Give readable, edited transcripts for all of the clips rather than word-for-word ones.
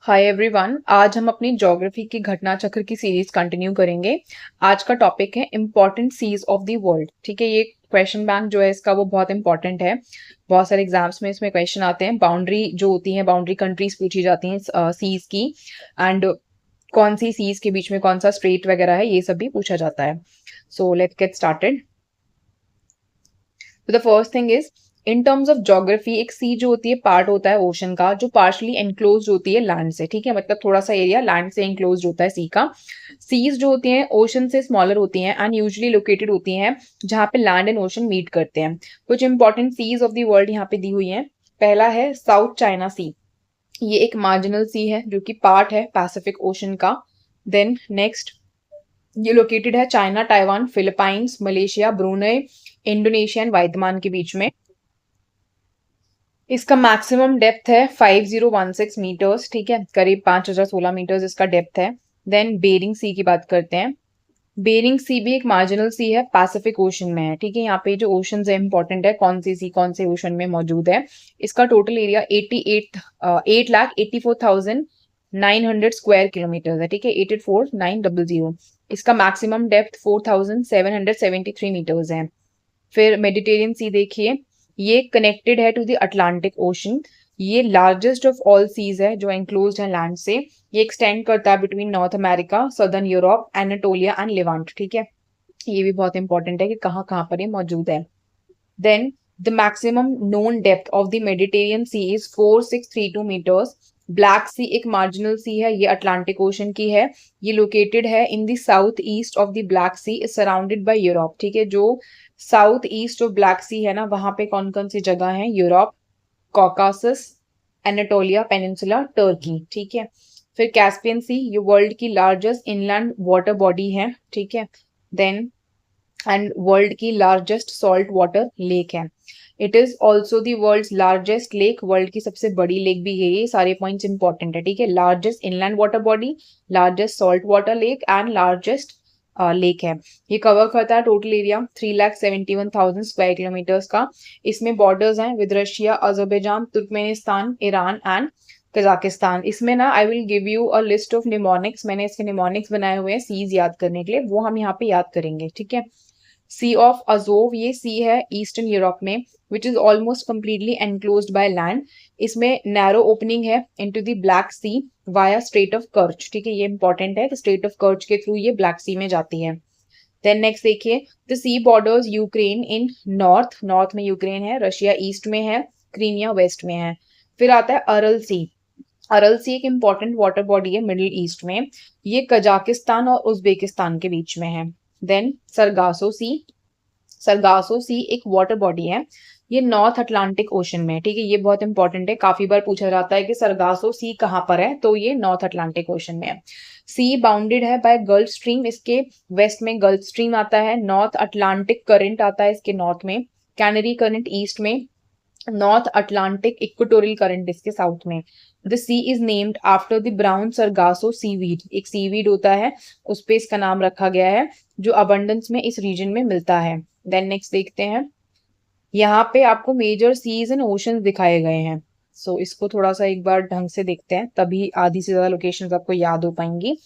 Hi everyone, आज हम अपनी ज्योग्राफी की घटना चक्र की सीरीज कंटिन्यू करेंगे। आज का टॉपिक है important seas of the world. ठीक है, ये क्वेश्चन बैंक जो है इसका वो बहुत इंपॉर्टेंट है। बहुत सारे एग्जाम्स में इसमें क्वेश्चन आते हैं। बाउंड्री जो होती है, बाउंड्री कंट्रीज पूछी जाती हैं सीज की, एंड कौन सी सीज के बीच में कौन सा स्ट्रेट वगैरह है, ये सब भी पूछा जाता है। So let's get started. तो the first thing is, in terms of geography, एक सी जो होती है पार्ट होता है ओशन का जो पार्शली एनक्लोज होती है लैंड से। ठीक है, मतलब थोड़ा सा एरिया लैंड से एनक्लोज होता है सी का। सीज जो होती हैं ओशन से स्मॉलर होती हैं एंड यूजुअली लोकेटेड होती हैं जहाँ पे लैंड एंड ओशन मीट करते हैं। कुछ important seas of the world यहाँ पे दी हुई हैं। पहला है साउथ चाइना सी। ये एक मार्जिनल सी है जो कि पार्ट है पैसिफिक ओशन का। देन नेक्स्ट, ये लोकेटेड है China, Taiwan, Philippines, Malaysia, Brunei, Indonesia and Vietnam के बीच में। इसका मैक्सिमम डेप्थ है 5016 मीटर्स। ठीक है, करीब 5016 मीटर्स इसका डेप्थ है। देन बेरिंग सी की बात करते हैं। बेरिंग सी भी एक मार्जिनल सी है, पैसिफिक ओशन में है। ठीक है, यहाँ पे जो ओशन है इंपॉर्टेंट है, कौन सी सी कौन से ओशन में मौजूद है। इसका टोटल एरिया 8,84,900 स्क्वायर किलोमीटर है। ठीक है, 8,84,900। इसका मैक्सिमम डेप्थ 4,773 मीटर्स है। फिर मेडिटेरियन सी देखिए, ये कनेक्टेड है टू द अटलांटिक ओशन। ये लार्जेस्ट ऑफ ऑल सीज है जो एंक्लोज्ड है लैंड से। ये एक्सटेंड करता है between North America, southern Europe, Anatolia and Levant. ठीक है, ये भी बहुत इंपॉर्टेंट है कि कहाँ कहाँ पर ये मौजूद है। Then the maximum known depth of the Mediterranean C is 4632 metres. Black sea एक मार्जिनल सी है, ये अटलांटिक ओशन की है। ये लोकेटेड है in the south east of the black Sea, is surrounded by Europe. ठीक है, जो साउथ ईस्ट ऑफ ब्लैक सी है ना, वहां पे कौन कौन सी जगह है? Europe, Caucasus, Anatolia peninsula, Turkey. ठीक है, फिर कैस्पियन सी, ये वर्ल्ड की लार्जेस्ट इनलैंड वाटर बॉडी है। ठीक है, देन एंड वर्ल्ड की लार्जेस्ट सॉल्ट वाटर लेक है। It is also the world largest lake, world की सबसे बड़ी लेक भी है। ये सारे पॉइंट्स इंपॉर्टेंट है। ठीक है, largest inland water body, largest salt water lake and largest lake है। ये कवर करता है टोटल एरिया 3,71,000 स्क्वायर किलोमीटर्स का। इसमें बॉर्डर्स हैं with Russia, Azerbaijan, Turkmenistan, Iran and Kazakhstan. इसमें ना I will give you a list of mnemonics, मैंने इसके निमोनिक्स बनाए हुए हैं सीज याद करने के लिए, वो हम यहाँ पे याद करेंगे। ठीक है, सी ऑफ अजोव, ये सी है ईस्टर्न यूरोप में, which is almost completely enclosed by land. इसमें नैरो ओपनिंग है into the black sea via strait of Kerch. ठीक है, ये इंपॉर्टेंट है कि स्ट्रेट ऑफ कर्च के थ्रू ये ब्लैक सी में जाती है। देन नेक्स्ट देखिए, the sea borders Ukraine in north, north में यूक्रेन है, रशिया ईस्ट में है, क्रीमिया वेस्ट में है। फिर आता है अरल सी। अरल सी एक इंपॉर्टेंट वाटर बॉडी है मिडिल ईस्ट में, ये कजाकिस्तान और उज्बेकिस्तान के बीच में है। Then Sargasso Sea, Sargasso Sea एक वाटर बॉडी है, ये नॉर्थ अटलांटिक ओशन में है। ठीक है, ये बहुत इंपॉर्टेंट है, काफी बार पूछा जाता है कि सरगासो सी कहाँ पर है, तो ये नॉर्थ अटलांटिक ओशन में है। सी बाउंडेड है बाय गल्फ स्ट्रीम, इसके वेस्ट में गल्फ स्ट्रीम आता है। नॉर्थ अटलांटिक करंट आता है इसके नॉर्थ में, कैनरी करंट ईस्ट में, नॉर्थ अटलांटिक इक्वेटोरियल करंट इसके साउथ में। The sea is named after the brown Sargasso seaweed, एक सीवीड होता है उस पे इसका नाम रखा गया है, जो अबंडेंस में इस रीजन में मिलता है। देन नेक्स्ट देखते हैं, यहाँ पे आपको मेजर सीज एंड ओशंस दिखाए गए हैं। सो इसको थोड़ा सा एक बार ढंग से देखते हैं, तभी आधी से ज्यादा लोकेशंस आपको याद हो पाएंगी।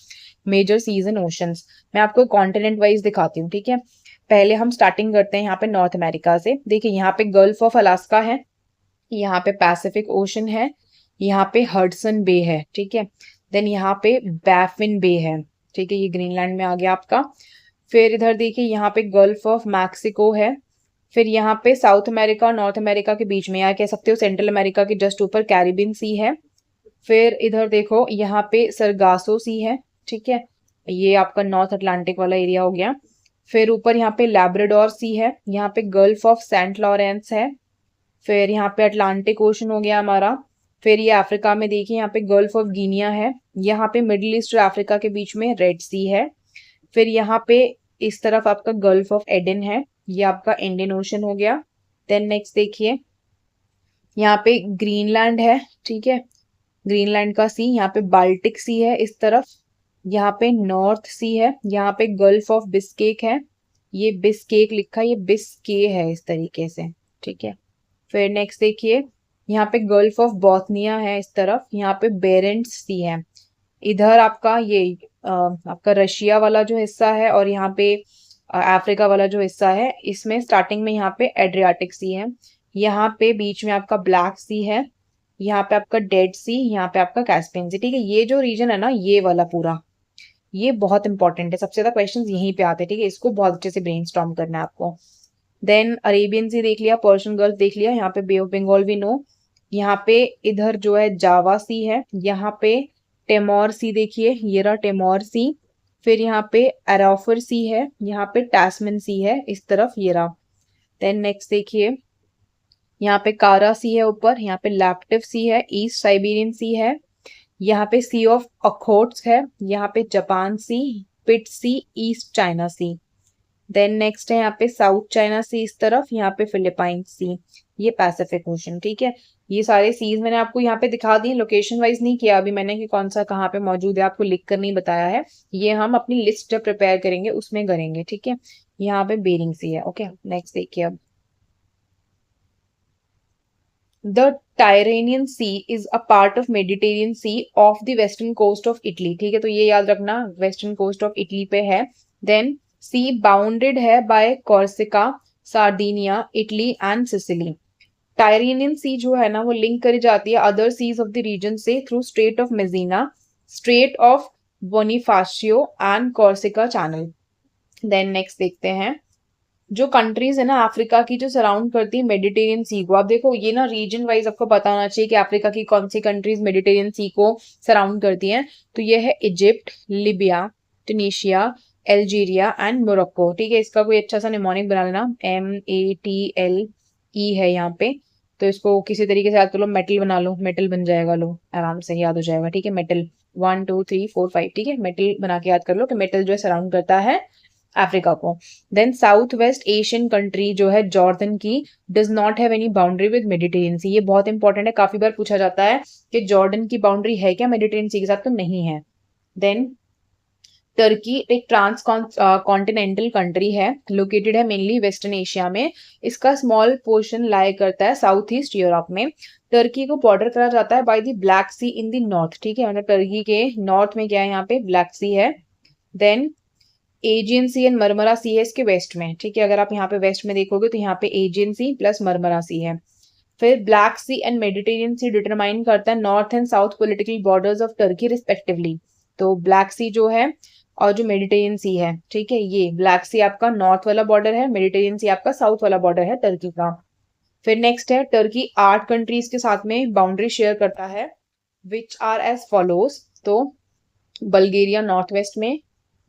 मेजर सीज एंड ओशंस मैं आपको कॉन्टिनेंट वाइज दिखाती हूँ। ठीक है, पहले हम स्टार्टिंग करते हैं यहाँ पे नॉर्थ अमेरिका से। देखिए, यहाँ पे गल्फ ऑफ अलास्का है, यहाँ पे पैसिफिक ओशन है, यहाँ पे हडसन बे है। ठीक है, देन यहाँ पे बैफिन बे है। ठीक है, ये ग्रीनलैंड में आ गया आपका। फिर इधर देखिए, यहाँ पे गल्फ ऑफ मैक्सिको है। फिर यहाँ पे साउथ अमेरिका और नॉर्थ अमेरिका के बीच में, या कह सकते हो सेंट्रल अमेरिका के जस्ट ऊपर कैरिबियन सी है। फिर इधर देखो, यहाँ पे सरगासो सी है। ठीक है, ये आपका नॉर्थ अटलांटिक वाला एरिया हो गया। फिर ऊपर यहाँ पे लैब्राडोर सी है, यहाँ पे गल्फ ऑफ सेंट लॉरेंस है। फिर यहाँ पे अटलांटिक ओशन हो गया हमारा। फिर ये अफ्रीका में देखिए, यहाँ पे गल्फ ऑफ गिनिया है। यहाँ पे मिडिल ईस्ट और अफ्रीका के बीच में रेड सी है। फिर यहाँ पे इस तरफ आपका गल्फ ऑफ एडन है, ये आपका इंडियन ओशन हो गया। देन नेक्स्ट देखिए, यहाँ पे ग्रीनलैंड है। ठीक है, ग्रीनलैंड का सी, यहाँ पे बाल्टिक सी है इस तरफ, यहाँ पे नॉर्थ सी है, यहाँ पे गल्फ ऑफ बिस्केक है, ये बिस्केक लिखा है, ये बिस्के है इस तरीके से। ठीक है, फिर नेक्स्ट देखिए, यहाँ पे गल्फ ऑफ बॉथनिया है इस तरफ, यहाँ पे बेरेंट्स सी है, इधर आपका ये आपका रशिया वाला जो हिस्सा है, और यहाँ पे अफ्रीका वाला जो हिस्सा है, इसमें स्टार्टिंग में यहाँ पे एड्रियाटिक सी है, यहाँ पे बीच में आपका ब्लैक सी है, यहाँ पे आपका डेड सी, यहाँ पे आपका कैस्पियन सी। ठीक है, ये जो रीजन है ना, ये वाला पूरा, ये बहुत इंपॉर्टेंट है, सबसे ज्यादा क्वेश्चंस यहीं पे आते हैं। ठीक है, इसको बहुत अच्छे से ब्रेनस्टॉर्म करना है आपको। देन अरेबियन सी देख लिया, पर्शियन गल्फ देख लिया, यहाँ पे बे ऑफ बंगाल भी नो, यहाँ पे इधर जो है जावा सी है, यहाँ पे टेमोर सी देखिए, ये रहा टेमोर सी, फिर यहाँ पे अराफर सी है, यहाँ पे टैस्मन सी है इस तरफ, ये रहा। देन नेक्स्ट देखिए, यहाँ पे कारा सी है ऊपर, यहाँ पे लैप्टिव सी है, ईस्ट साइबेरियन सी है, यहाँ पे सी ऑफ अखोट्स है, यहाँ पे जापान सी, पिट सी, ईस्ट चाइना सी। देन नेक्स्ट है यहाँ पे साउथ चाइना सी इस तरफ, यहाँ पे फिलिपाइन सी, ये पैसिफिक ओशन। ठीक है, ये सारे सीज मैंने आपको यहाँ पे दिखा दिए, लोकेशन वाइज नहीं किया अभी मैंने कि कौन सा कहाँ पे मौजूद है, आपको लिख कर नहीं बताया है, ये हम अपनी लिस्ट जब प्रिपेयर करेंगे उसमें करेंगे। ठीक है, यहाँ पे बेरिंग सी है। ओके, नेक्स्ट देखिए अब, the Tyrrhenian Sea is a part of Mediterranean Sea off the western coast of Italy. ठीक है, तो ये याद रखना, वेस्टर्न कोस्ट ऑफ इटली पे है। देन सी बाउंडेड है by Corsica, Sardinia, Italy and Sicily. Tyrrhenian sea जो है ना, वो लिंक करी जाती है other seas of the region से through strait of Messina, strait of Bonifacio and Corsica channel. Then next देखते हैं, जो कंट्रीज है ना अफ्रीका की, जो सराउंड करती है मेडिटेरियन सी को, आप देखो ये ना रीजन वाइज आपको पता होना चाहिए कि अफ्रीका की कौन सी कंट्रीज मेडिटेरियन सी को सराउंड करती हैं। तो ये है Egypt, Libya, Tunisia, Algeria and Morocco. ठीक है, इसका कोई अच्छा सा निमोनिक बना लेना, METLE है यहाँ पे, तो इसको किसी तरीके से याद कर लो, मेटल बना लो, मेटल बन जाएगा, लो आराम से याद हो जाएगा। ठीक है, मेटल 1 2 3 4 5, ठीक है, मेटल बना के याद कर लो कि मेटल जो है सराउंड करता है अफ्रीका को। Then south west Asian country जो है जॉर्डन की, does not have any boundary with Mediterranean sea. ये बहुत इंपॉर्टेंट है, काफी बार पूछा जाता है कि जॉर्डन की बाउंड्री है क्या मेडिटेरियन सी के साथ, तो नहीं है। देन टर्की एक ट्रांस कॉन्टिनेंटल कंट्री है, लोकेटेड है मेनली वेस्टर्न एशिया में, इसका स्मॉल पोर्शन लाई करता है साउथ ईस्ट यूरोप में। टर्की को बॉर्डर करा जाता है by the black Sea in the north. ठीक है, मतलब टर्की के नॉर्थ में क्या है, यहाँ पे ब्लैक सी है। Then Aegean sea and Marmara सी है इसके वेस्ट में। ठीक है, अगर आप यहाँ पे वेस्ट में देखोगे तो यहाँ पे एजियन सी प्लस मरमरा सी है। फिर Black C and Mediterranean Sea determine करता है north and south political borders of Turkey respectively. तो ब्लैक सी जो है और जो मेडिटेरियन सी है, ठीक है, ये ब्लैक सी आपका नॉर्थ वाला बॉर्डर है, मेडिटेरियन सी आपका साउथ वाला बॉर्डर है टर्की का। फिर नेक्स्ट है, टर्की 8 कंट्रीज के साथ में बाउंड्री शेयर करता है, विच आर एज फॉलोज। तो बल्गेरिया नॉर्थ वेस्ट में,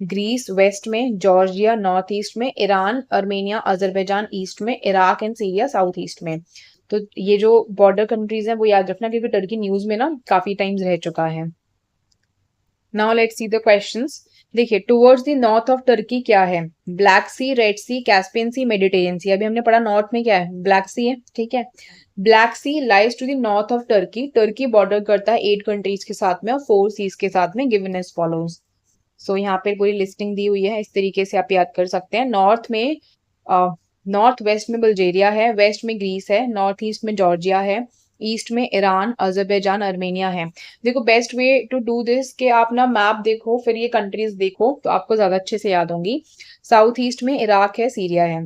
ग्रीस वेस्ट में, जॉर्जिया नॉर्थ ईस्ट में, ईरान, अर्मेनिया, अजरबैजान ईस्ट में, Iraq and Syria south east में। तो ये जो बॉर्डर कंट्रीज हैं वो याद रखना, क्योंकि टर्की न्यूज में ना काफी टाइम्स रह चुका है। Now let's see the questions. देखिए, towards the north of Turkey क्या है, black sea, red sea, Caspian sea, Mediterranean sea. अभी हमने पढ़ा नॉर्थ में क्या है, ब्लैक सी है। ठीक है, black Sea lies to the north of Turkey, Turkey border करता है 8 कंट्रीज के साथ में और 4 सीज के साथ में, गिवन एज फॉलोज। सो यहाँ पे पूरी लिस्टिंग दी हुई है, इस तरीके से आप याद कर सकते हैं। नॉर्थ में नॉर्थ वेस्ट में बल्गेरिया है, वेस्ट में ग्रीस है, नॉर्थ ईस्ट में जॉर्जिया है, ईस्ट में ईरान, अजरबैजान, अर्मेनिया है। देखो best way to do this कि आप ना मैप देखो फिर ये कंट्रीज देखो तो आपको ज्यादा अच्छे से याद होंगी। साउथ ईस्ट में इराक है, सीरिया है।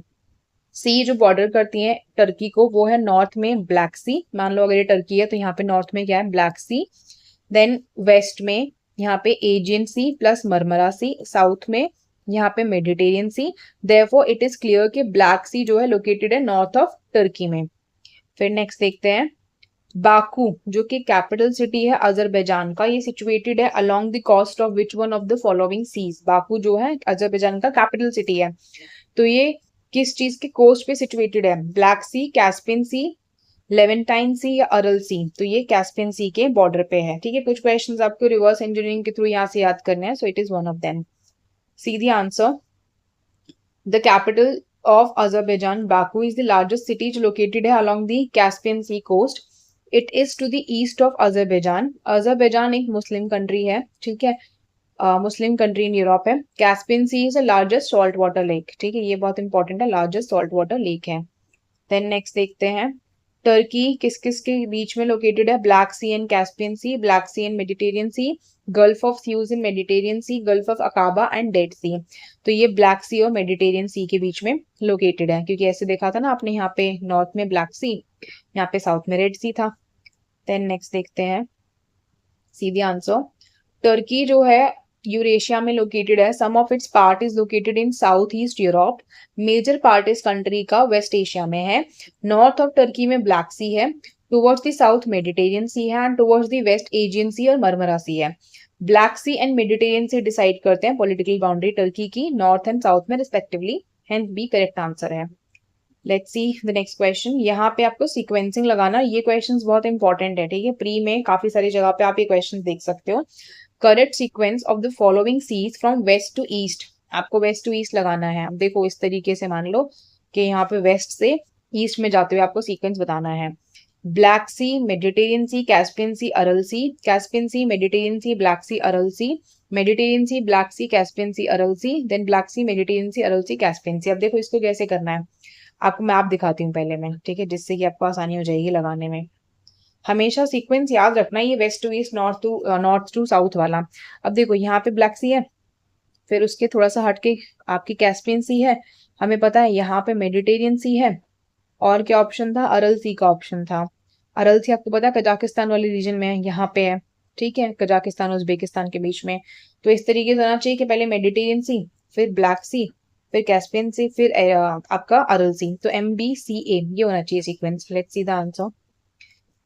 सी जो बॉर्डर करती है टर्की को वो है नॉर्थ में ब्लैक सी, मान लो अगर ये टर्की है तो यहाँ पे नॉर्थ में क्या है, ब्लैक सी। देन वेस्ट में यहाँ पे Aegean Sea plus Marmara Sea, south में यहाँ पे Mediterranean Sea. Therefore it is clear कि ब्लैक सी जो है लोकेटेड है नॉर्थ ऑफ टर्की में। फिर नेक्स्ट देखते हैं, बाकू जो कि कैपिटल सिटी है अजरबैजान का, ये सिचुएटेड है along the coast of which one of the following seas. Baku जो है अजरबैजान का कैपिटल सिटी है, तो ये किस चीज के कोस्ट पे सिचुएटेड है, ब्लैक सी, कैस्पियन सी, लेवेंटाइन सी या अरल सी। तो ये कैस्पियन सी के बॉर्डर पे है। ठीक है, कुछ क्वेश्चंस आपको रिवर्स इंजीनियरिंग के थ्रू यहाँ से याद करने हैं, so it is one of them. See the answer, the capital of Azerbaijan Baku is the largest city जो लोकेटेड है along the Caspian Sea coast. It is to the east of Azerbaijan. Azerbaijan एक Muslim country है, ठीक है, Muslim country in Europe है। Caspian Sea is the largest salt water lake. ठीक है, ये बहुत इंपॉर्टेंट है, लार्जेस्ट सॉल्ट वाटर लेक है। देन नेक्स्ट देखते हैं, टर्की किस किस के बीच में लोकेटेड है? Black C and Caspian C, black C and Mediterranean sea, gulf of Suez in Mediterranean sea, gulf of Aqaba and dead sea. तो ये ब्लैक सी और मेडिटेरियन सी के बीच में लोकेटेड है, क्योंकि ऐसे देखा था ना आपने, यहाँ पे नॉर्थ में ब्लैक सी, यहाँ पे साउथ में रेड सी था। देन नेक्स्ट देखते हैं सीधी आंसर। टर्की जो है यूरेशिया में लोकेटेड है। Some of its part is located in south east Europe. Major part इस कंट्री का वेस्ट एशिया में है। नॉर्थ ऑफ टर्की में ब्लैक सी है, towards the south Mediterranean sea है and towards the west Aegean sea और Marmara सी है। Black C and Mediterranean sea decide करते हैं पॉलिटिकल बाउंड्री टर्की की नॉर्थ एंड साउथ में respectively, hence B correct answer है। Let's see the next question. यहाँ पे आपको सीक्वेंसिंग लगाना, ये क्वेश्चंस बहुत इंपॉर्टेंट है, ठीक है। प्री में काफी सारी जगह पे आप ये क्वेश्चन देख सकते हो। Correct sequence of the following seas from west to east, आपको वेस्ट टू ईस्ट लगाना है। अब देखो इस तरीके से मान लो कि यहाँ पे वेस्ट से ईस्ट में जाते हुए आपको सीक्वेंस बताना है। ब्लैक सी, मेडिटेरियन सी, कैस्पियन सी, अरल सी, कैस्पियन सी, मेडिटेरियन सी, ब्लैक सी, अरल सी, मेडिटेरियन सी, ब्लैक सी, कैस्पियन सी, अरल सी, देन ब्लैक सी, मेडिटेरियन सी, अरल सी, कैस्पियन सी। अब देखो इसको कैसे करना है, आपको मैप दिखाती हूँ पहले मैं, ठीक है, जिससे कि आपको आसानी हो जाएगी लगाने में। हमेशा सीक्वेंस याद रखना, ये west to east, north to south वाला। अब देखो यहाँ पे ब्लैक सी है, फिर उसके थोड़ा सा हटके आपकी कैस्पियन सी है, हमें पता है यहाँ पे मेडिटेरियन सी है, और क्या ऑप्शन था? अरल सी का ऑप्शन था। अरल सी आपको पता है कजाकिस्तान वाले रीजन में है, यहाँ पे है, ठीक है, कजाकिस्तान उज्बेकिस्तान के बीच में। तो इस तरीके से होना चाहिए कि पहले मेडिटेरियन सी, फिर ब्लैक सी, फिर कैस्पियन सी, फिर आपका अरल सी। तो MBCA ये होना चाहिए sequence. Let's see the answer.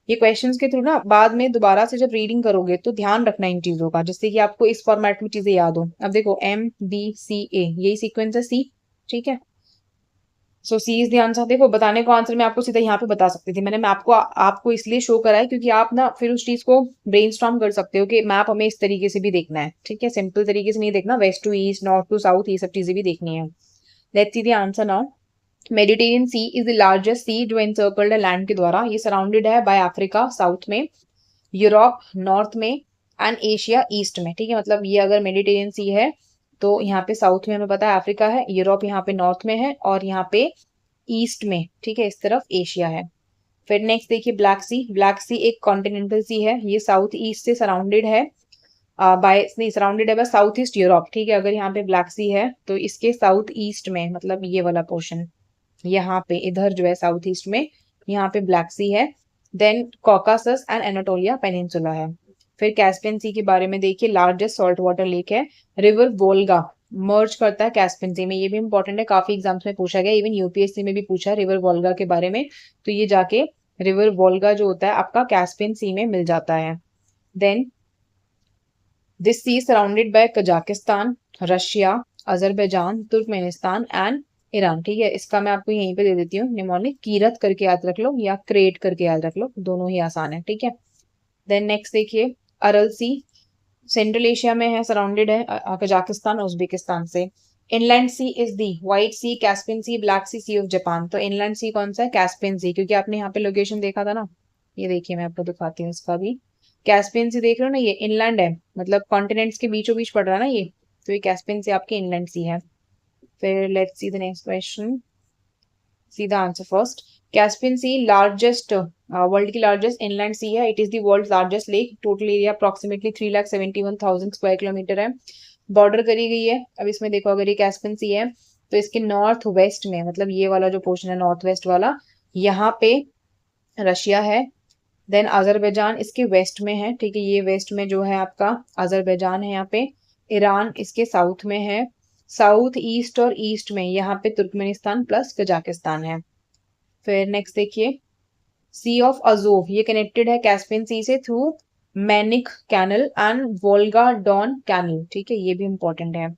ये क्वेश्चंस के थ्रू ना बाद में दोबारा से जब रीडिंग करोगे तो ध्यान रखना इन चीजों का, जिससे कि आपको इस फॉर्मेट में चीजें याद हो। अब देखो MBCA यही सीक्वेंस है सी, ठीक है। सो सी इज द आंसर। देखो बताने को आंसर मैं आपको सीधा यहाँ पे बता सकती थी, मैंने मैप को आपको इसलिए शो करा है क्योंकि आप ना फिर उस चीज को ब्रेनस्टॉर्म कर सकते हो कि मैप हमें इस तरीके से भी देखना है, ठीक है, सिंपल तरीके से नहीं देखना, west to east, north to south, ये सब चीजें भी देखनी है। Let's see the answer now. Mediterranean C is the largest sea जो एनसर्कल्ड है लैंड के द्वारा। ये सराउंडेड है बाय अफ्रीका साउथ में, यूरोप नॉर्थ में एंड एशिया ईस्ट में, ठीक है। मतलब ये अगर मेडिटेरियन सी है तो यहाँ पे साउथ में हमें पता है अफ्रीका है, यूरोप यहाँ पे नॉर्थ में है, और यहाँ पे ईस्ट में, ठीक है, इस तरफ एशिया है। फिर नेक्स्ट देखिए ब्लैक सी। ब्लैक सी एक कॉन्टिनेंटल सी है, ये साउथ ईस्ट से सराउंडेड है बाय, नहीं सराउंडेड है बाय साउथ ईस्ट यूरोप, ठीक है। अगर यहाँ पे ब्लैक सी है तो इसके साउथ ईस्ट में, मतलब ये वाला पोर्शन यहाँ पे इधर जो है साउथ ईस्ट में, यहाँ पे ब्लैक सी है। Then Caucasus and Anatolia peninsula है। फिर कैस्पियन सी के बारे में देखिए, लार्जेस्ट सॉल्ट वाटर लेक है। रिवर वोल्गा मर्ज करता है कैस्पियन सी में, ये भी इंपॉर्टेंट है, काफी एग्जाम्स में पूछा गया, इवन UPSC में भी पूछा रिवर वोल्गा के बारे में। तो ये जाके रिवर वोल्गा जो होता है आपका कैस्पियन सी में मिल जाता है। Then this sea surrounded by Kazakhstan, Russia, Azerbaijan, Turkmenistan and Iran, ठीक है। इसका मैं आपको यहीं पे दे देती हूँ निमोनिक, कीरत करके याद रख लो या क्रेट करके याद रख लो, दोनों ही आसान है, ठीक है। देन नेक्स्ट देखिए अरल सी, सेंट्रल एशिया में है, सराउंडेड है कजाकिस्तान और उज्बेकिस्तान से। Inland sea is the White Sea, Caspian C, black Sea, Sea of Japan. तो इनलैंड सी कौन सा है? कैस्पियन सी, क्योंकि आपने यहाँ पे लोकेशन देखा था ना, ये देखिए मैं आपको दिखाती हूँ इसका भी। कैस्पियन सी देख रहे हो ना, ये इनलैंड है, मतलब कॉन्टिनेंट्स के बीचों बीच पड़ रहा है ना ये, तो ये कैस्पियन सी आपकी इनलैंड सी है। फिर let's see the next question, see the answer first. Caspian Sea largest, world की लार्जेस्ट इनलैंड सी है। It is the world largest lake, total area approximately 3,71,000 square kilometre है। बॉर्डर करी गई है। अब इसमें देखो अगर ये कैस्पियन सी है तो इसके नॉर्थ वेस्ट में, मतलब ये वाला जो पोर्शन है नॉर्थ वेस्ट वाला, यहाँ पे रशिया है। देन अजरबैजान इसके वेस्ट में है, ठीक है, ये वेस्ट में जो है आपका अजरबैजान है यहाँ पे। ईरान इसके साउथ में है। साउथ ईस्ट और ईस्ट में यहाँ पे तुर्कमेनिस्तान प्लस कजाकिस्तान है। फिर नेक्स्ट देखिए सी ऑफ अजोव, ये कनेक्टेड है कैस्पियन सी से through Manych canal and Volga Don canal, ठीक है, ये भी इंपॉर्टेंट है।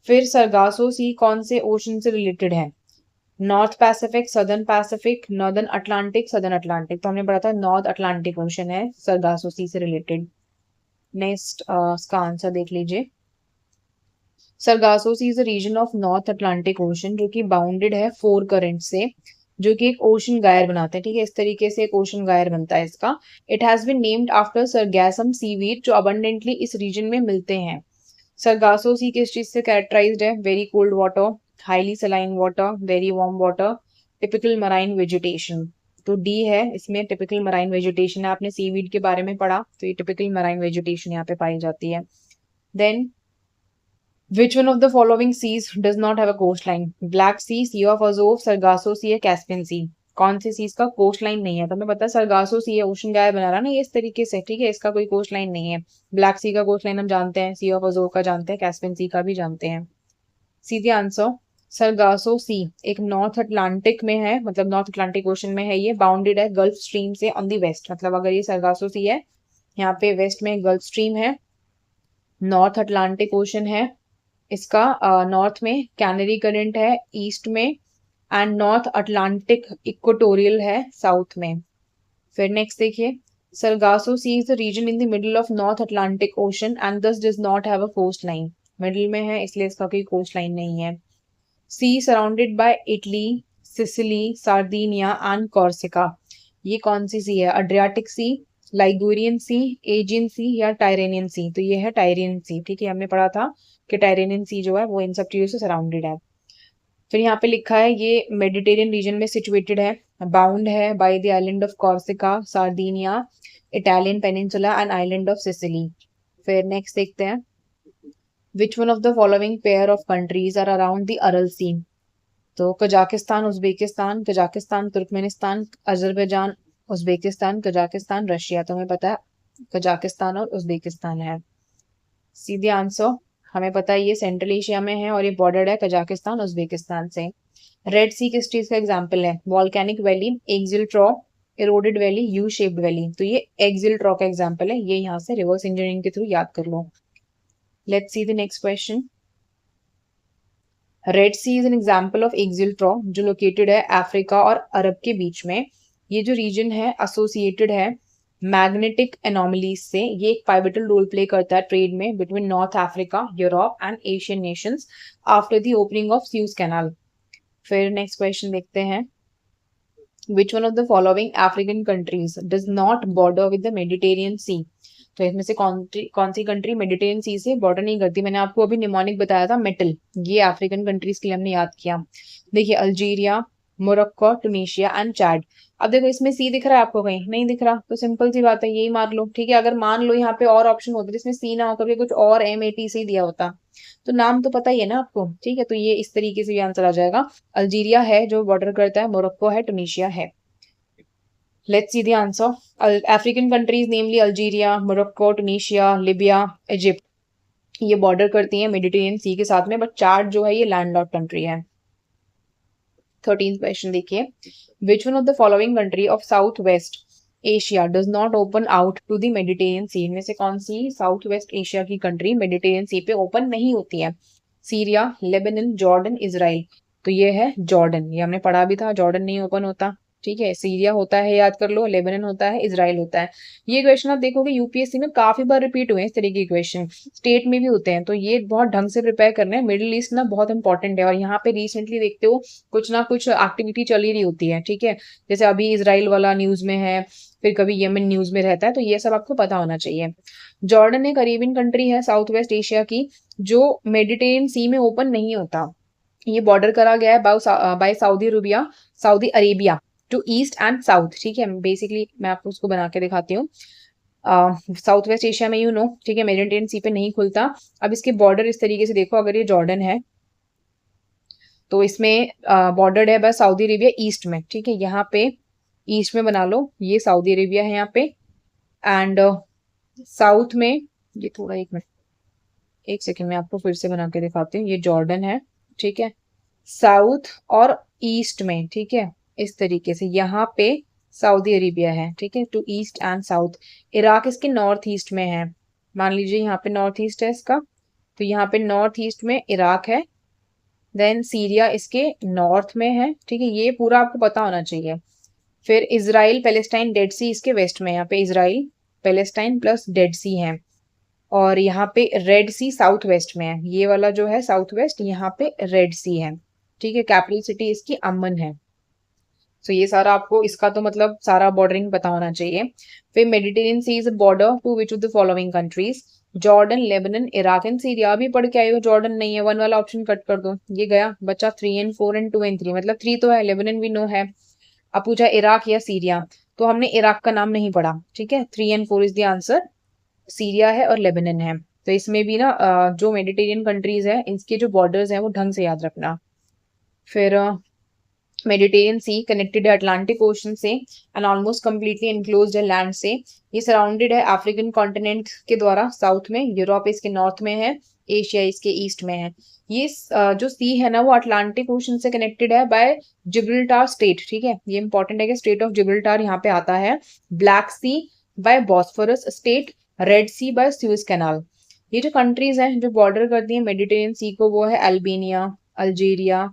फिर सरगासो सी कौन से ओशन से रिलेटेड है? North Pacific, Southern Pacific, Northern Atlantic, Southern Atlantic. तो हमने पढ़ा था नॉर्थ अटलांटिक ओशन है सरगासो सी से रिलेटेड। नेक्स्ट इसका आंसर देख लीजिए। Sargasso C is a region of north Atlantic Ocean जो कि बाउंडेड है 4 करंट से, जो कि एक ओशन गायर बनाते हैं, ठीक है, इस तरीके से एक ओशन गायर बनता है इसका। It has been named after sargassum seaweed जो अबंडेंटली इस रीजन में मिलते हैं। सरगासो सी किस चीज से कैरेक्टराइज्ड है? Very cold water, highly saline water, very warm water, typical marine vegetation. तो डी है, इसमें टिपिकल मराइन वेजिटेशन है, आपने सीवीड के बारे में पढ़ा, तो ये टिपिकल मराइन वेजिटेशन यहाँ पे पाई जाती है। Then Which one of the following seas does not have a coastline? Black Sea, Sea of Azov, Sargasso Sea या Caspian Sea? कौन से सीज का कोस्ट लाइन नहीं है? तो हमें पता है सरगासो सी है, ओशन गाय बना रहा ना ये इस तरीके से, ठीक है, इसका कोई कोस्ट लाइन नहीं है। ब्लैक सी का कोस्ट लाइन हम जानते हैं, सी ऑफ अजोव का जानते हैं, कैस्पियन सी का भी जानते हैं। सीधे आंसर सरगासो सी एक नॉर्थ अटलांटिक में है, मतलब नॉर्थ अटलांटिक ओशन में है, ये बाउंडेड है गल्फ स्ट्रीम से ऑन दी वेस्ट, मतलब अगर ये सरगासो सी है, यहाँ पे वेस्ट में गल्फ स्ट्रीम है, नॉर्थ अटलांटिक ओशन है, इसका नॉर्थ में कैनरी करंट है, ईस्ट में एंड नॉर्थ अटलांटिक इक्वेटोरियल है साउथ में। फिर नेक्स्ट देखिए, Sargasso C is the region in the middle of north Atlantic Ocean and this does not have a coast line. Middle में है इसलिए इसका कोई कोस्ट लाइन नहीं है। Sea surrounded by Italy, Sicily, Sardinia and Corsica, ये कौन सी सी है? अड्रियाटिक सी, लाइगुरियन सी, एजियन सी या टायरेनियन सी? तो ये है टायरेनियन सी, ठीक है, हमने पढ़ा था कि टायरेनियन सी जो है वो इन सब चीजों से सराउंडेड है। फिर यहाँ पे लिखा है ये मेडिटेरियन रीजन में सिचुएटेड है, बाउंड है by the island of Corsica, Sardinia, Italian peninsula and island of Sicily. फिर नेक्स्ट देखते हैं, which one of the following pair of countries are around the Aral sea? तो Kazakhstan, Uzbekistan, Kazakhstan, Turkmenistan, Azerbaijan, Uzbekistan, Kazakhstan, Russia. तो हमें पता है Kazakhstan और Uzbekistan है। सीधे आंसर हमें पता है ये सेंट्रल एशिया में है और ये बॉर्डर्ड है कजाकिस्तान उज्बेकिस्तान से। रेड सी किस चीज का एग्जाम्पल है? Volcanic valley, axial trough, eroded valley, U shaped valley. तो ये एक्सिल ट्रॉ का एग्जाम्पल है, ये यहाँ से रिवर्स इंजीनियरिंग के थ्रू याद कर लो। Let's see the next question. Red sea is an example of axial trough जो लोकेटेड है अफ्रीका और अरब के बीच में। ये जो रीजन है एसोसिएटेड है मैग्नेटिक एनोमलीज से, ये एक पाइवटल रोल प्ले करता है ट्रेड में between North Africa, Europe and Asian nations after the opening of Suez canal. फिर नेक्स्ट क्वेश्चन देखते हैं, which one of the following African countries does not border with the Mediterranean sea? तो इसमें से कौन सी कंट्री मेडिटेरियन सी से border नहीं करती? मैंने आपको अभी निमोनिक बताया था, मेटल, ये अफ्रीकन कंट्रीज के लिए हमने याद किया। देखिए Algeria, Morocco, Tunisia and Chad. अब देखो इसमें सी दिख रहा है आपको? कहीं नहीं दिख रहा, तो सिंपल सी बात है यही मार लो, ठीक है। अगर मान लो यहाँ पे और ऑप्शन होते जिसमें सी ना होकर के कुछ और MATC दिया होता, तो नाम तो पता ही है ना आपको, ठीक है, तो ये इस तरीके से आंसर आ जाएगा। अल्जीरिया है जो बॉर्डर करता है, मोरक्को है, टूनिशिया है। Let's see the answer. African countries namely Algeria, Morocco, Tunisia, Libya, Egypt, ये बॉर्डर करती हैं मेडिटेरियन सी के साथ में, बट चार्ट जो है ये लैंडलॉक्ड कंट्री है। 13th क्वेश्चन देखिए, which one of the following country of south west Asia does not open out to the Mediterranean sea? इनमें से कौन सी साउथ वेस्ट एशिया की कंट्री मेडिटेरियन सी पे ओपन नहीं होती है? Syria, Lebanon, Jordan, Israel. तो ये है जॉर्डन, ये हमने पढ़ा भी था, जॉर्डन नहीं ओपन होता, ठीक है। सीरिया होता है, याद कर लो, लेबनान होता है, इजराइल होता है। ये क्वेश्चन आप देखोगे यूपीएससी में काफी बार रिपीट हुए हैं, इस तरीके के क्वेश्चन स्टेट में भी होते हैं, तो ये बहुत ढंग से प्रिपेयर करना है। मिडिल ईस्ट ना बहुत इंपॉर्टेंट है और यहाँ पे रिसेंटली देखते हो कुछ ना कुछ एक्टिविटी चल ही रही होती है, ठीक है। जैसे अभी इजराइल वाला न्यूज में है, फिर कभी यमन न्यूज में रहता है, तो ये सब आपको पता होना चाहिए। जॉर्डन एक अरेबियन कंट्री है साउथ वेस्ट एशिया की जो मेडिटेरियन सी में ओपन नहीं होता। ये बॉर्डर करा गया है by Saudi Arabia to east and south, ठीक है। बेसिकली मैं आपको उसको बना के दिखाती हूँ। साउथ वेस्ट एशिया में ठीक है, मेडिटेरियन सी पे नहीं खुलता। अब इसके बॉर्डर इस तरीके से देखो, अगर ये जॉर्डन है तो इसमें बॉर्डर है बस सऊदी अरेबिया ईस्ट में, ठीक है, यहाँ पे ईस्ट में बना लो, ये सऊदी अरेबिया है यहाँ पे, एंड साउथ में ये थोड़ा एक सेकेंड में आपको फिर से बना के दिखाती हूँ। ये जॉर्डन है, ठीक है, साउथ और ईस्ट में, ठीक है, इस तरीके से यहाँ पे सऊदी अरेबिया है, ठीक है, to east and south. Iraq इसके नॉर्थ ईस्ट में है, मान लीजिए यहाँ पे नॉर्थ ईस्ट है इसका, तो यहाँ पे नॉर्थ ईस्ट में इराक है, देन सीरिया इसके नॉर्थ में है, ठीक है, ये पूरा आपको पता होना चाहिए। फिर इजराइल, पैलेस्टाइन, डेड सी इसके वेस्ट में, यहाँ पे इजराइल, पैलेस्टाइन प्लस डेड सी है, और यहाँ पे रेड सी साउथ वेस्ट में है, ये वाला जो है साउथ वेस्ट, यहाँ पे रेड सी है, ठीक है। कैपिटल सिटी इसकी अमन है। तो ये सारा आपको इसका तो मतलब सारा बॉर्डरिंग पता होना चाहिए। फिर Mediterranean C is border to which of the following countries? Jordan, Lebanon, Iraq and Syria. भी पढ़ के आए हो, जॉर्डन नहीं है, 1 वाला ऑप्शन कट कर दो, ये गया, बचा 3 and 4 and 2 and 3, मतलब 3 तो है, लेबनान भी नो है, अब पूछा इराक या सीरिया, तो हमने इराक का नाम नहीं पढ़ा, ठीक है। 3 and 4 is the answer. Syria है और लेबनान है। तो इसमें भी ना जो मेडिटेरियन कंट्रीज है इसके जो बॉर्डर्स हैं वो ढंग से याद रखना। फिर मेडिटेरियन सी कनेक्टेड है अटलांटिक ओशन से एंड ऑलमोस्ट कंप्लीटली इनक्लोज्ड है लैंड से। ये सराउंडेड है अफ्रीकन कॉन्टिनेंट के द्वारा साउथ में, यूरोप इसके नॉर्थ में है, एशिया इसके ईस्ट में है। ये जो सी है ना वो अटलांटिक ओशन से कनेक्टेड है बाय जिब्राल्टर स्टेट, ठीक है। ये इंपॉर्टेंट है कि स्टेट ऑफ जिब्राल्टर यहाँ पे आता है। ब्लैक सी बाय बॉस्फोरस स्टेट, रेड सी बाय स्यूज कैनाल। ये जो कंट्रीज हैं जो बॉर्डर करती हैं मेडिटेरियन सी को वो है Albania, Algeria,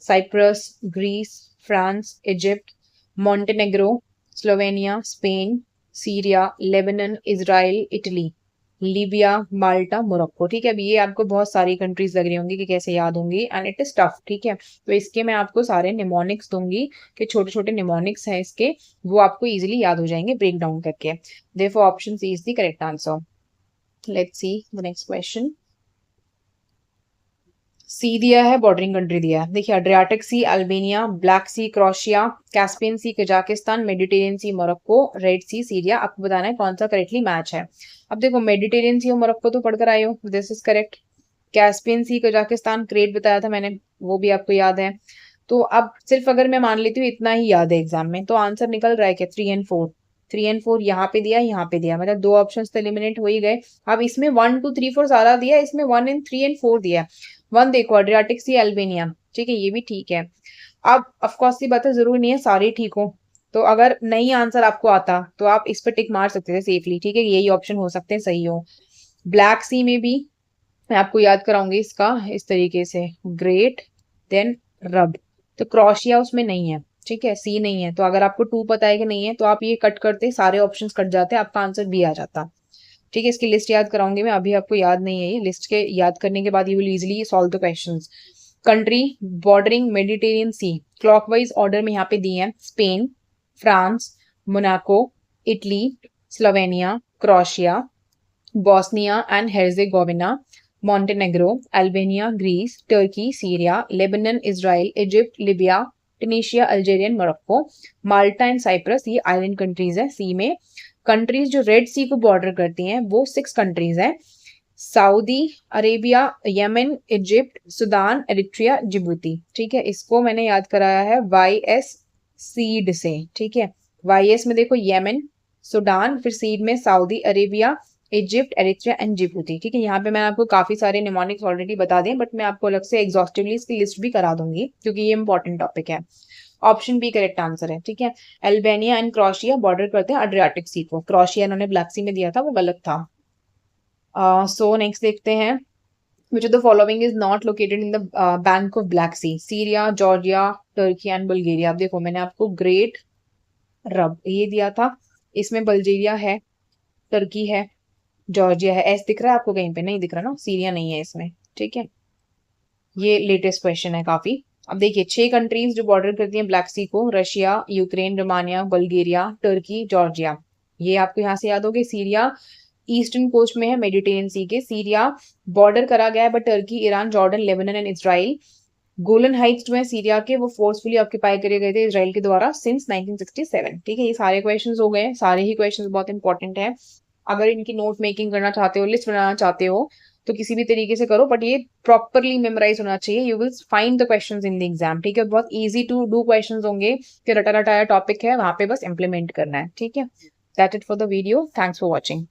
Cyprus, Greece, France, Egypt, Montenegro, Slovenia, Spain, Syria, Lebanon, Israel, Italy, Libya, Malta, Morocco, ठीक है। अब ये आपको बहुत सारी कंट्रीज लग रही होंगी कि कैसे याद होंगी एंड इट इज टफ, ठीक है। तो इसके मैं आपको सारे निमोनिक्स दूंगी कि छोटे छोटे निमोनिक्स हैं इसके, वो आपको इजीली याद हो जाएंगे ब्रेक डाउन करके। Therefore option C is the correct answer. Let's see the next question. Sea दिया है, बॉर्डरिंग कंट्री दिया है। देखिए Adriatic sea Albania, black sea Croatia, Caspian सी Kazakhstan, Mediterranean sea Morocco, red sea Syria. आपको बताना है कौन सा करेक्टली मैच है। अब देखो मेडिटेरियन सी और मोरक्को तो पढ़कर आए हो, this is correct. Caspian C Kazakhstan क्रेट बताया था मैंने, वो भी आपको याद है। तो अब सिर्फ अगर मैं मान लेती हूँ इतना ही याद है एग्जाम में, तो आंसर निकल रहा है क्या 3 and 4। 3 and 4 यहाँ पे दिया, यहाँ पे दिया, मतलब 2 ऑप्शन तो एलिमिनेट हो ही गए। अब इसमें 1 2 3 4 सारा दिया, इसमें 1 and 3 and 4 दिया। 1 देखो अड्रियाटिक सी अल्बानिया, ठीक है, ये भी ठीक है। अब ऑफकोर्स की बात है, जरूरी नहीं है सारे ठीक हो, तो अगर नहीं आंसर आपको आता तो आप इस पर टिक मार सकते थे सेफली, ठीक है, यही ऑप्शन हो सकते हैं सही हो। ब्लैक सी में भी मैं आपको याद कराऊंगी इसका इस तरीके से, ग्रेट देन रब। तो क्रोशिया उसमें नहीं है, ठीक है, सी नहीं है। तो अगर आपको 2 पता है कि नहीं है तो आप ये कट करते, सारे ऑप्शंस कट जाते, आपका आंसर भी आ जाता, ठीक है। इसकी लिस्ट याद कराऊंगी मैं, अभी आपको याद नहीं है ये लिस्ट के याद करने के बाद you will easily solve the questions. Country bordering Mediterranean sea clockwise order में यहाँ पे दिए हैं, Spain, France, Monaco, Italy, Slovenia, Croatia, Bosnia and Herzegovina, Montenegro, Albania, Greece, Turkey, Syria, Lebanon, Israel, Egypt, Libya, Tunisia, Algerian, Morocco, Malta and Cyprus. ये island countries है sea में। Countries जो red सी को बॉर्डर करती हैं वो 6 कंट्रीज हैं, Saudi Arabia, Yemen, Egypt, Sudan, Eritrea, Djibouti, ठीक है। इसको मैंने याद कराया है YS सीड से, ठीक है। YS में देखो यमन, सुडान, फिर सीड में Saudi Arabia, Egypt, Eritrea and Djibouti, ठीक है। यहाँ पे मैं आपको काफी सारे निमोनिक्स ऑलरेडी बता दें, बट मैं आपको अलग से एग्जॉस्टिवली इसकी लिस्ट भी करा दूंगी क्योंकि ये इंपॉर्टेंट टॉपिक है। ऑप्शन बी करेक्ट आंसर है, ठीक है। अल्बानिया एंड क्रोशिया बॉर्डर करते हैं अड्रियाटिक सी को, क्रोशिया इन्होंने ब्लैक सी में दिया था, वो गलत था। सो नेक्स्ट देखते हैं, which of the following is not located in the bank of Black Sea? Syria, Georgia, Turkey and Bulgaria. अब देखो मैंने आपको ग्रेट रब ये दिया था, इसमें बल्गेरिया है, टर्की है, जॉर्जिया है। एस दिख रहा है आपको कहीं पे? नहीं दिख रहा ना, सीरिया नहीं है इसमें, ठीक है। ये लेटेस्ट क्वेश्चन है काफी। अब देखिए 6 कंट्रीज जो बॉर्डर करती हैं ब्लैक सी को, Russia, Ukraine, Romania, Bulgaria, Turkey, Georgia. ये आपको यहाँ से याद होगा। सीरिया ईस्टर्न कोस्ट में है मेडिटेरियन सी के, सीरिया बॉर्डर करा गया है but Turkey, Iran, Jordan, Lebanon and Israel. Golan Heights जो है सीरिया के वो फोर्सफुली ऑक्यूपाई करे गए थे इजराइल के द्वारा सिंस 1967, ठीक है। ये सारे क्वेश्चंस हो गए, सारे ही क्वेश्चंस बहुत इंपॉर्टेंट है। अगर इनकी नोट मेकिंग करना चाहते हो, लिस्ट बनाना चाहते हो, तो किसी भी तरीके से करो, बट ये प्रॉपरली मेमोराइज होना चाहिए। You will find the questions in the exam, ठीक है। बहुत इजी टू डू क्वेश्चंस होंगे कि रटा रटाया टॉपिक है, वहां पे बस इंप्लीमेंट करना है, ठीक है। That it for the video, thanks for watching.